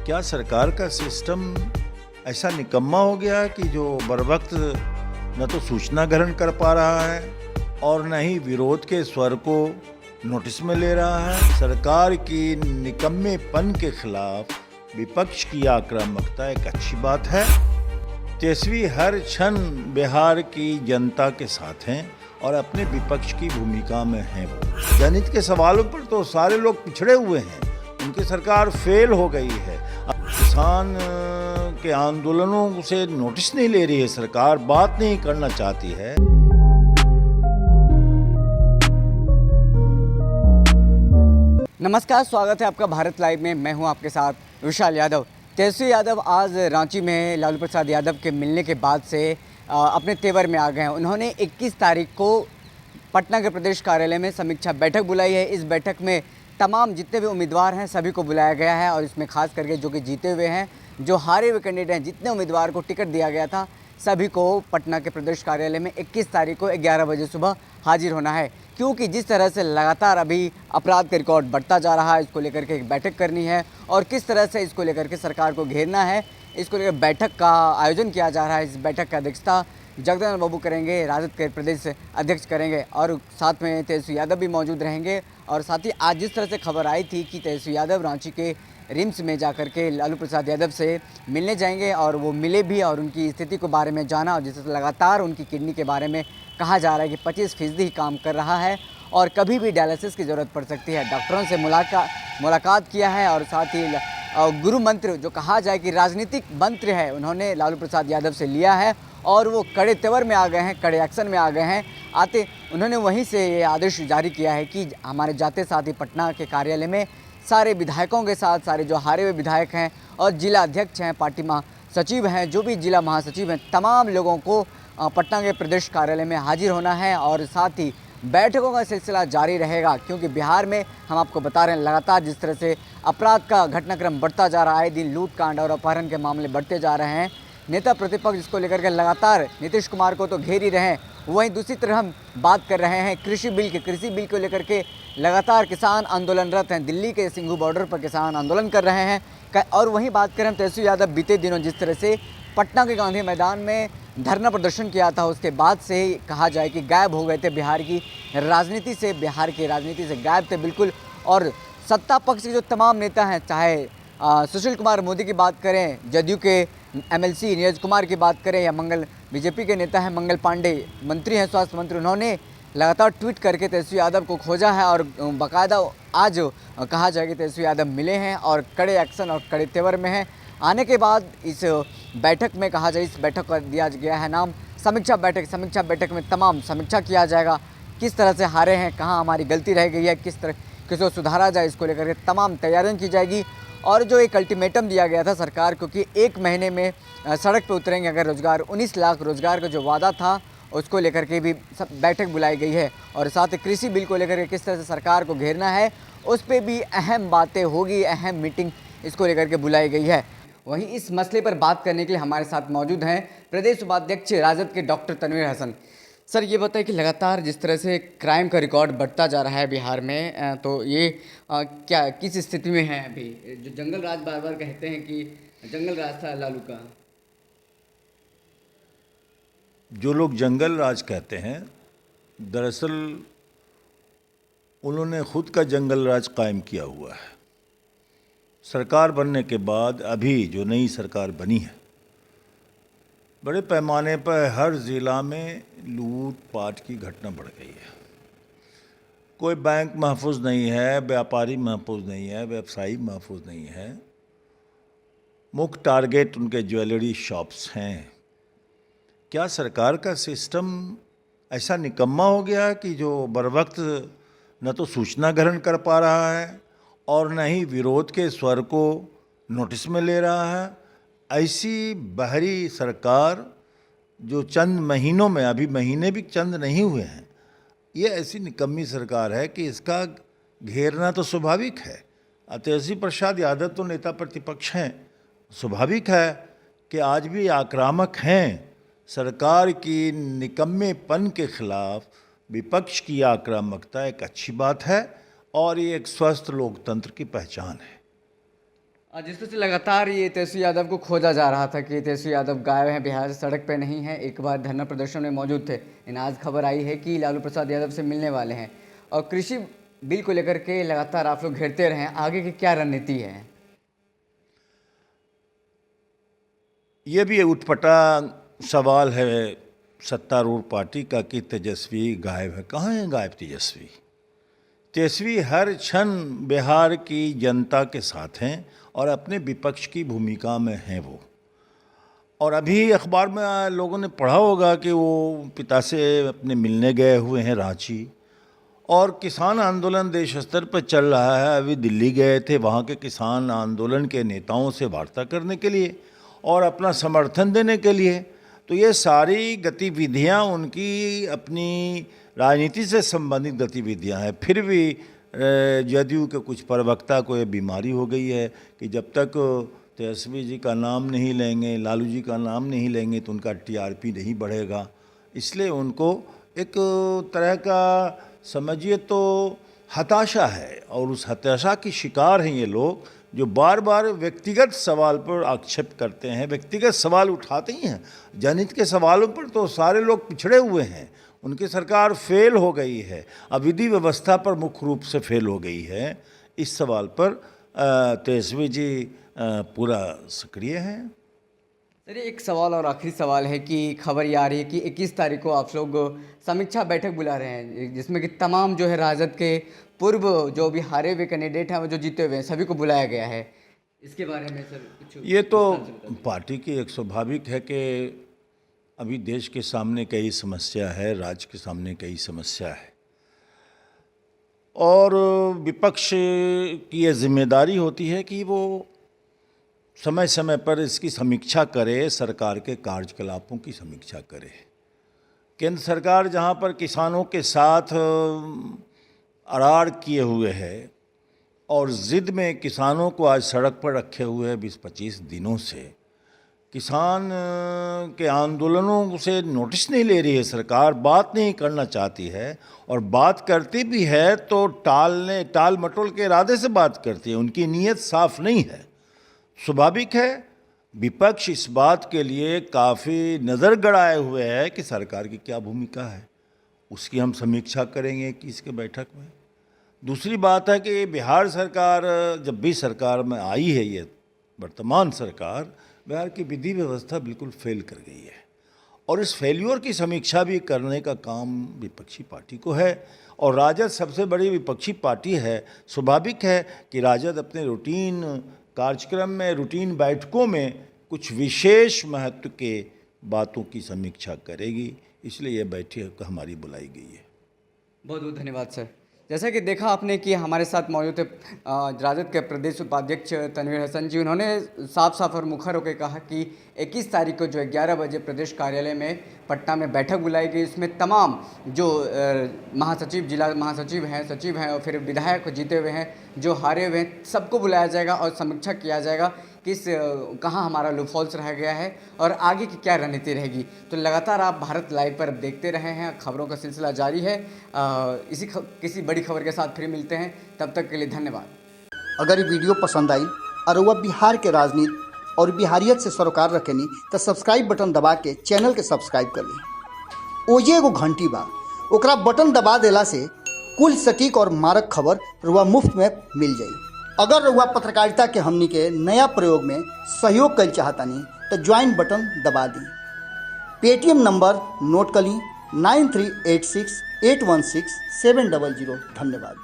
क्या सरकार का सिस्टम ऐसा निकम्मा हो गया कि जो बरवक्त न तो सूचना ग्रहण कर पा रहा है और न ही विरोध के स्वर को नोटिस में ले रहा है। सरकार की निकम्मेपन के खिलाफ विपक्ष की आक्रामकता एक अच्छी बात है। तेजस्वी हर क्षण बिहार की जनता के साथ हैं और अपने विपक्ष की भूमिका में हैं। वो जनहित के सवालों पर तो सारे लोग पिछड़े हुए हैं, उनकी सरकार फेल हो गई है। अब किसान के आंदोलनों से नोटिस नहीं ले रही है सरकार, बात नहीं करना चाहती है। नमस्कार, स्वागत है आपका भारत लाइव में। मैं हूं आपके साथ विशाल यादव। तेजस्वी यादव आज रांची में लालू प्रसाद यादव के मिलने के बाद से अपने तेवर में आ गए हैं। उन्होंने 21 तारीख को पटना के प्रदेश कार्यालय में समीक्षा बैठक बुलाई है। इस बैठक में तमाम जितने भी उम्मीदवार हैं सभी को बुलाया गया है और इसमें खास करके जो कि जीते हुए हैं, जो हारे हुए कैंडिडेट हैं, जितने उम्मीदवार को टिकट दिया गया था सभी को पटना के प्रदेश कार्यालय में 21 तारीख को 11 बजे सुबह हाजिर होना है। क्योंकि जिस तरह से लगातार अभी अपराध का रिकॉर्ड बढ़ता जा रहा है, इसको लेकर के एक बैठक करनी है और किस तरह से इसको लेकर के सरकार को घेरना है, इसको लेकर बैठक का आयोजन किया जा रहा है। इस बैठक की अध्यक्षता जगदानंद बाबू करेंगे, राजद के प्रदेश अध्यक्ष करेंगे और साथ में तेजस्वी यादव भी मौजूद रहेंगे। और साथ ही आज जिस तरह से खबर आई थी कि तेजस्वी यादव रांची के रिम्स में जाकर के लालू प्रसाद यादव से मिलने जाएंगे और वो मिले भी और उनकी स्थिति के बारे में जाना, और जिससे लगातार उनकी किडनी के बारे में कहा जा रहा है कि 25% ही काम कर रहा है और कभी भी डायलिसिस की ज़रूरत पड़ सकती है। डॉक्टरों से मुलाकात किया है और साथ ही गुरु मंत्र जो कहा जाए कि राजनीतिक मंत्र है, उन्होंने लालू प्रसाद यादव से लिया है और वो कड़े तेवर में आ गए हैं, कड़े एक्शन में आ गए हैं। आते उन्होंने वहीं से ये आदेश जारी किया है कि हमारे जाते साथ ही पटना के कार्यालय में सारे विधायकों के साथ, सारे जो हारे हुए विधायक हैं और जिला अध्यक्ष हैं, पार्टी महासचिव हैं, जो भी जिला महासचिव हैं, तमाम लोगों को पटना के प्रदेश कार्यालय में हाजिर होना है और साथ ही बैठकों का सिलसिला जारी रहेगा। क्योंकि बिहार में हम आपको बता रहे हैं लगातार जिस तरह से अपराध का घटनाक्रम बढ़ता जा रहा है, दिन लूटकांड और अपहरण के मामले बढ़ते जा रहे हैं। नेता प्रतिपक्ष इसको लेकर के लगातार नीतीश कुमार को तो घेर ही रहे हैं। वहीं दूसरी तरफ हम बात कर रहे हैं कृषि बिल को लेकर के लगातार किसान आंदोलनरत हैं। दिल्ली के सिंघू बॉर्डर पर किसान आंदोलन कर रहे हैं। और वहीं बात करें हम तेजस्वी यादव बीते दिनों जिस तरह से पटना के गांधी मैदान में धरना प्रदर्शन किया था, उसके बाद से कहा जाए कि गायब हो गए थे बिहार की राजनीति से, गायब थे बिल्कुल। और सत्ता पक्ष के जो तमाम नेता हैं, चाहे सुशील कुमार मोदी की बात करें, जदयू के MLC नीरज कुमार की बात करें या बीजेपी के नेता हैं मंगल पांडे, मंत्री हैं, स्वास्थ्य मंत्री, उन्होंने लगातार ट्वीट करके तेजस्वी यादव को खोजा है और बाकायदा आज कहा जाए कि तेजस्वी यादव मिले हैं और कड़े एक्शन और कड़े तेवर में हैं। आने के बाद इस बैठक में कहा जाए, इस बैठक का दिया गया है नाम समीक्षा बैठक में तमाम समीक्षा किया जाएगा। किस तरह से हारे हैं, कहाँ हमारी गलती रह गई है, किसको सुधारा जाए, इसको लेकर के तमाम तैयारियाँ की जाएगी। और जो एक अल्टीमेटम दिया गया था सरकार को कि 1 महीने में सड़क पे उतरेंगे अगर रोजगार, 19 लाख रोजगार का जो वादा था उसको लेकर के भी बैठक बुलाई गई है। और साथ ही कृषि बिल को लेकर के किस तरह से सरकार को घेरना है, उस पर भी अहम बातें होगी, अहम मीटिंग इसको लेकर के बुलाई गई है। वहीं इस मसले पर बात करने के लिए हमारे साथ मौजूद हैं प्रदेश उपाध्यक्ष राजद के डॉक्टर तनवीर हसन। सर, ये बताइए कि लगातार जिस तरह से क्राइम का रिकॉर्ड बढ़ता जा रहा है बिहार में, तो ये क्या किस स्थिति में है अभी? जो जंगल राज बार बार कहते हैं कि जंगल राज था लालू का। जो लोग जंगल राज कहते हैं, दरअसल उन्होंने खुद का जंगल राज कायम किया हुआ है। सरकार बनने के बाद अभी जो नई सरकार बनी है, बड़े पैमाने पर हर ज़िला में लूट पाट की घटना बढ़ गई है। कोई बैंक महफूज नहीं है, व्यापारी महफूज नहीं है, व्यवसायी महफूज नहीं है। मुख्य टारगेट उनके ज्वेलरी शॉप्स हैं। क्या सरकार का सिस्टम ऐसा निकम्मा हो गया कि जो बरवक्त न तो सूचना ग्रहण कर पा रहा है और न ही विरोध के स्वर को नोटिस में ले रहा है? ऐसी बहरी सरकार जो चंद महीनों में, अभी महीने भी चंद नहीं हुए हैं, ये ऐसी निकम्मी सरकार है कि इसका घेरना तो स्वाभाविक है। तेजस्वी प्रसाद यादव तो नेता प्रतिपक्ष हैं, स्वाभाविक है कि आज भी आक्रामक हैं। सरकार की निकम्मेपन के खिलाफ विपक्ष की आक्रामकता एक अच्छी बात है और ये एक स्वस्थ लोकतंत्र की पहचान है। जिस तरह से लगातार ये तेजस्वी यादव को खोजा जा रहा था कि तेजस्वी यादव गायब हैं, बिहार से सड़क पे नहीं हैं, एक बार धरना प्रदर्शन में मौजूद थे, लेकिन आज खबर आई है कि लालू प्रसाद यादव से मिलने वाले हैं। और कृषि बिल को लेकर के लगातार आप लोग घेरते रहे हैं, आगे की क्या रणनीति है? ये भी उठपटा सवाल है सत्तारूढ़ पार्टी का कि तेजस्वी गायब है। कहाँ है गायब तेजस्वी? तेजस्वी हर क्षण बिहार की जनता के साथ हैं और अपने विपक्ष की भूमिका में हैं वो। और अभी अखबार में लोगों ने पढ़ा होगा कि वो पिता से अपने मिलने गए हुए हैं रांची, और किसान आंदोलन देश स्तर पर चल रहा है। अभी दिल्ली गए थे, वहाँ के किसान आंदोलन के नेताओं से वार्ता करने के लिए और अपना समर्थन देने के लिए। तो ये सारी गतिविधियाँ उनकी अपनी राजनीति से संबंधित गतिविधियाँ हैं। फिर भी जदयू के कुछ प्रवक्ता को ये बीमारी हो गई है कि जब तक तेजस्वी जी का नाम नहीं लेंगे, लालू जी का नाम नहीं लेंगे तो उनका टीआरपी नहीं बढ़ेगा। इसलिए उनको एक तरह का समझिए तो हताशा है, और उस हताशा की शिकार हैं ये लोग जो बार बार व्यक्तिगत सवाल पर आक्षेप करते हैं, व्यक्तिगत सवाल उठाते ही हैं। जनहित के सवालों पर तो सारे लोग पिछड़े हुए हैं। उनकी सरकार फेल हो गई है, अब विधि व्यवस्था पर मुख्य रूप से फेल हो गई है। इस सवाल पर तेजस्वी जी पूरा सक्रिय हैं। चलिए, एक सवाल और आखिरी सवाल है कि खबर ये आ रही है कि 21 तारीख को आप लोग समीक्षा बैठक बुला रहे हैं, जिसमें कि तमाम जो है राजद के पूर्व जो भी हारे हुए कैंडिडेट हैं, वो जो जीते हुए हैं, सभी को बुलाया गया है। इसके बारे में सर कुछ? ये तो पार्टी की एक स्वाभाविक है कि अभी देश के सामने कई समस्या है, राज्य के सामने कई समस्या है, और विपक्ष की ये जिम्मेदारी होती है कि वो समय समय पर इसकी समीक्षा करे, सरकार के कार्यकलापों की समीक्षा करे। केंद्र सरकार जहाँ पर किसानों के साथ अड़ाड़ किए हुए है और ज़िद में किसानों को आज सड़क पर रखे हुए है 20-25 दिनों से, किसान के आंदोलनों से नोटिस नहीं ले रही है सरकार, बात नहीं करना चाहती है, और बात करती भी है तो टाल मटोल के इरादे से बात करती है, उनकी नीयत साफ नहीं है। स्वाभाविक है विपक्ष इस बात के लिए काफ़ी नज़र गड़ाए हुए है कि सरकार की क्या भूमिका है, उसकी हम समीक्षा करेंगे कि इसके बैठक में। दूसरी बात है कि बिहार सरकार जब भी सरकार में आई है, ये वर्तमान सरकार, बिहार की विधि व्यवस्था बिल्कुल फेल कर गई है, और इस फेल्योर की समीक्षा भी करने का काम विपक्षी पार्टी को है। और राजद सबसे बड़ी विपक्षी पार्टी है, स्वाभाविक है कि राजद अपने रूटीन कार्यक्रम में, रूटीन बैठकों में कुछ विशेष महत्व के बातों की समीक्षा करेगी, इसलिए यह बैठक हमारी बुलाई गई है। बहुत बहुत धन्यवाद सर। जैसा कि देखा आपने कि हमारे साथ मौजूद थे राजद के प्रदेश उपाध्यक्ष तनवीर हसन जी। उन्होंने साफ साफ और मुखर होकर कहा कि 21 तारीख को जो 11 बजे प्रदेश कार्यालय में पटना में बैठक बुलाई गई, इसमें तमाम जो महासचिव, जिला महासचिव हैं, सचिव हैं और फिर विधायक जीते हुए हैं, जो हारे हुए हैं, सबको बुलाया जाएगा और समीक्षा किया जाएगा किस कहाँ हमारा लूपहोल्स रह गया है और आगे की क्या रणनीति रहेगी। तो लगातार आप भारत लाइव पर देखते रहे हैं, खबरों का सिलसिला जारी है। किसी बड़ी खबर के साथ फिर मिलते हैं, तब तक के लिए धन्यवाद। अगर ये वीडियो पसंद आई और वह बिहार के राजनीति और बिहारियत से सरोकार रखेनी तो सब्सक्राइब बटन दबा के चैनल के सब्सक्राइब कर ली। ओजे एगो घंटी बा, ओकरा बटन दबा देला से कुल सटीक और मारक खबर रुआ मुफ्त में मिल जाई। अगर रुआ पत्रकारिता के हमनी के नया प्रयोग में सहयोग कर चाहतानी तो ज्वाइन बटन दबा दी। पेटीएम नंबर नोट कर ली 9386816700। धन्यवाद।